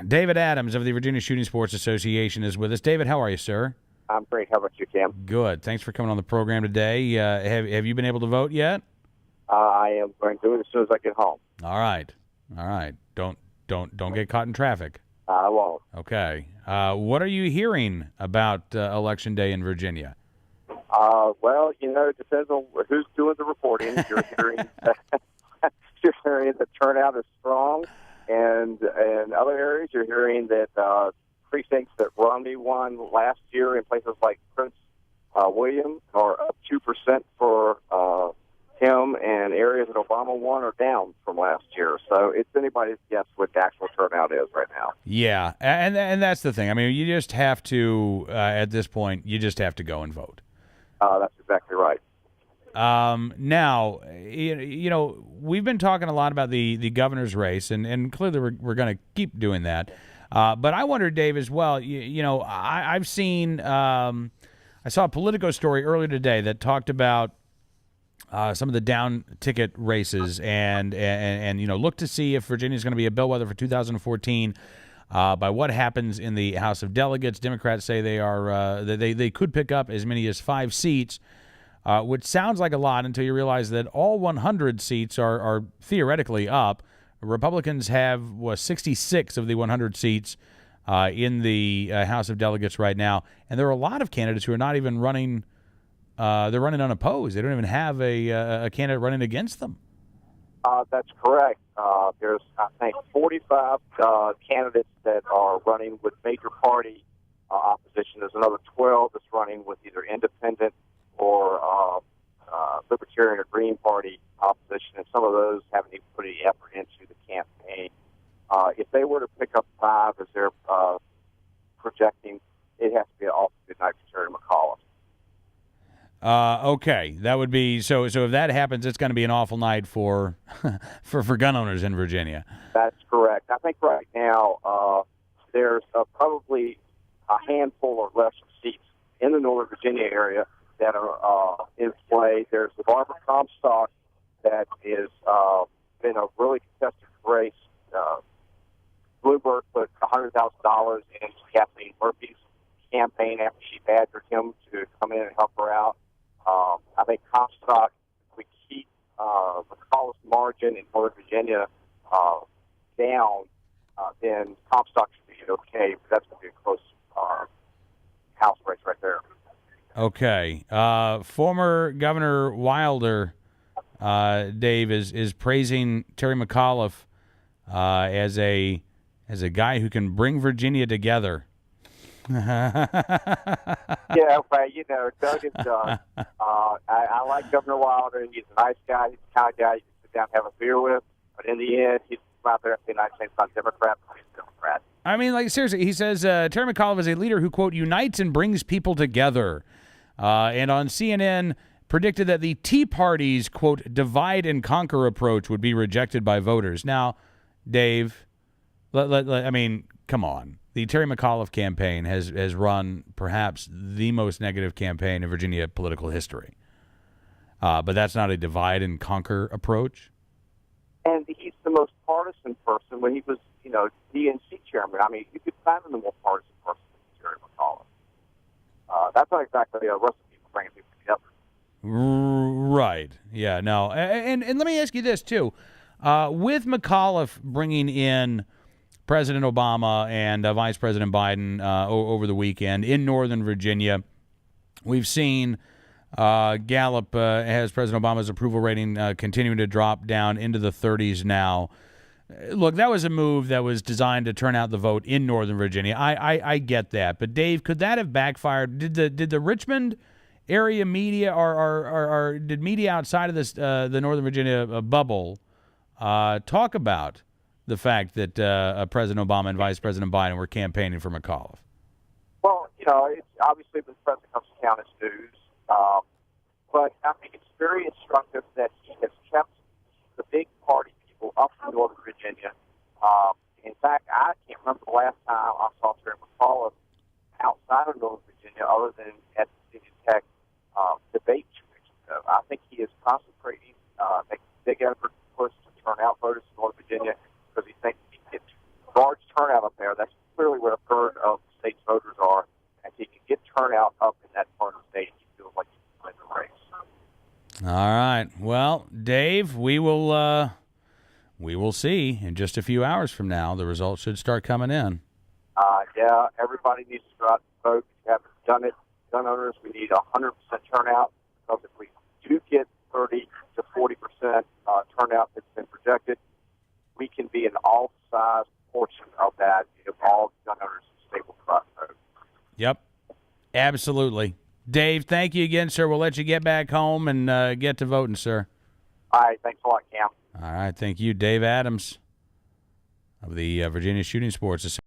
David Adams of the Virginia Shooting Sports Association is with us. David, how are you, sir? I'm great. How about you, Cam? Good. Thanks for coming on the program today. Have you been able to vote yet? I am going to do it as soon as I get home. All right. Don't get caught in traffic. I won't. Okay. What are you hearing about Election Day in Virginia? Well, it depends on who's doing the reporting. You're hearing that turnout is strong, and in other areas, you're hearing that precincts that Romney won last year in places like Prince William are up 2% for him, and areas that Obama won are down from last year. So it's anybody's guess what the actual turnout is right now. Yeah, and that's the thing. I mean, you just have to, at this point, you just have to go and vote. That's exactly right. Now, we've been talking a lot about the governor's race, and clearly we're going to keep doing that. But I wonder, Dave, as well, I've seen, I saw a Politico story earlier today that talked about some of the down ticket races and look to see if Virginia is going to be a bellwether for 2014 by what happens in the House of Delegates. Democrats say they could pick up as many as 5 seats, which sounds like a lot until you realize that all 100 seats are theoretically up. Republicans have 66 of the 100 seats in the House of Delegates right now, and there are a lot of candidates who are not even running. They're running unopposed. They don't even have a candidate running against them. That's correct. There's, I think, 45 candidates that are running with major party opposition. There's another 12 that's running with either independent or Libertarian or Green Party opposition, and some of those haven't even put any effort into the campaign. If they were to pick up 5, as they're projecting, it has to be an awful good night for Terry McAuliffe. Okay, that would be so. If that happens, it's going to be an awful night for for gun owners in Virginia. That's correct. I think right now there's probably a handful or less of seats in the Northern Virginia area that are in play. There's the Barbara Comstock that is been a really contested race. Bloomberg put $100,000 into Kathleen Murphy's campaign after she badgered him to come in and help her out. I think Comstock, if we keep McAuliffe's margin in Northern Virginia down, then Comstock should be okay, but that's going to be a close House race right there. Okay. Former Governor Wilder, Dave, is praising Terry McAuliffe as a guy who can bring Virginia together. Yeah, well, Doug is done. I like Governor Wilder. He's a nice guy. He's the kind of guy you can sit down and have a beer with. But in the end, he's out there at the United States on Democrat, but he's a Democrat. I mean, like, seriously, he says Terry McAuliffe is a leader who, quote, unites and brings people together. And on CNN predicted that the Tea Party's, quote, divide and conquer approach would be rejected by voters. Now, Dave, I mean, come on. The Terry McAuliffe campaign has run perhaps the most negative campaign in Virginia political history. But that's not a divide and conquer approach. And he's the most partisan person when he was, DNC chairman. I mean, you could find him the most partisan person than Terry McAuliffe. That's not exactly a recipe for bringing people together. Right. Yeah, no. And let me ask you this, too. With McAuliffe bringing in President Obama and Vice President Biden over the weekend in Northern Virginia, we've seen Gallup has President Obama's approval rating continuing to drop down into the 30s now. Look, that was a move that was designed to turn out the vote in Northern Virginia. I get that. But, Dave, could that have backfired? Did the Richmond area media or did media outside of this the Northern Virginia bubble talk about the fact that President Obama and Vice President Biden were campaigning for McAuliffe? Well, it's obviously the president comes to town as news, but I think it's very instructive that he has kept the big party people up in Northern Virginia. In fact, I can't remember the last time I saw Terry McAuliffe outside of Northern Virginia other than at the Virginia Tech debate. I think he is concentrating, making a big effort, of course, to turn out voters in Northern Virginia because he thinks he can get large turnout up there. That's clearly where a third of the state's voters are. And if you can get turnout up in that part of the state, you feel like you can win the race. All right. Well, Dave, we will see in just a few hours from now. The results should start coming in. Yeah, everybody needs to go out and vote. If you haven't done it, gun owners, we need 100% turnout, because if we do get 30 to 40% turnout that's been projected, we can be an all-size portion of that if all gun owners in the state will go out and vote. Yep, absolutely. Dave, thank you again, sir. We'll let you get back home and get to voting, sir. All right, thanks a lot, Cam. All right, thank you, Dave Adams of the Virginia Shooting Sports Association.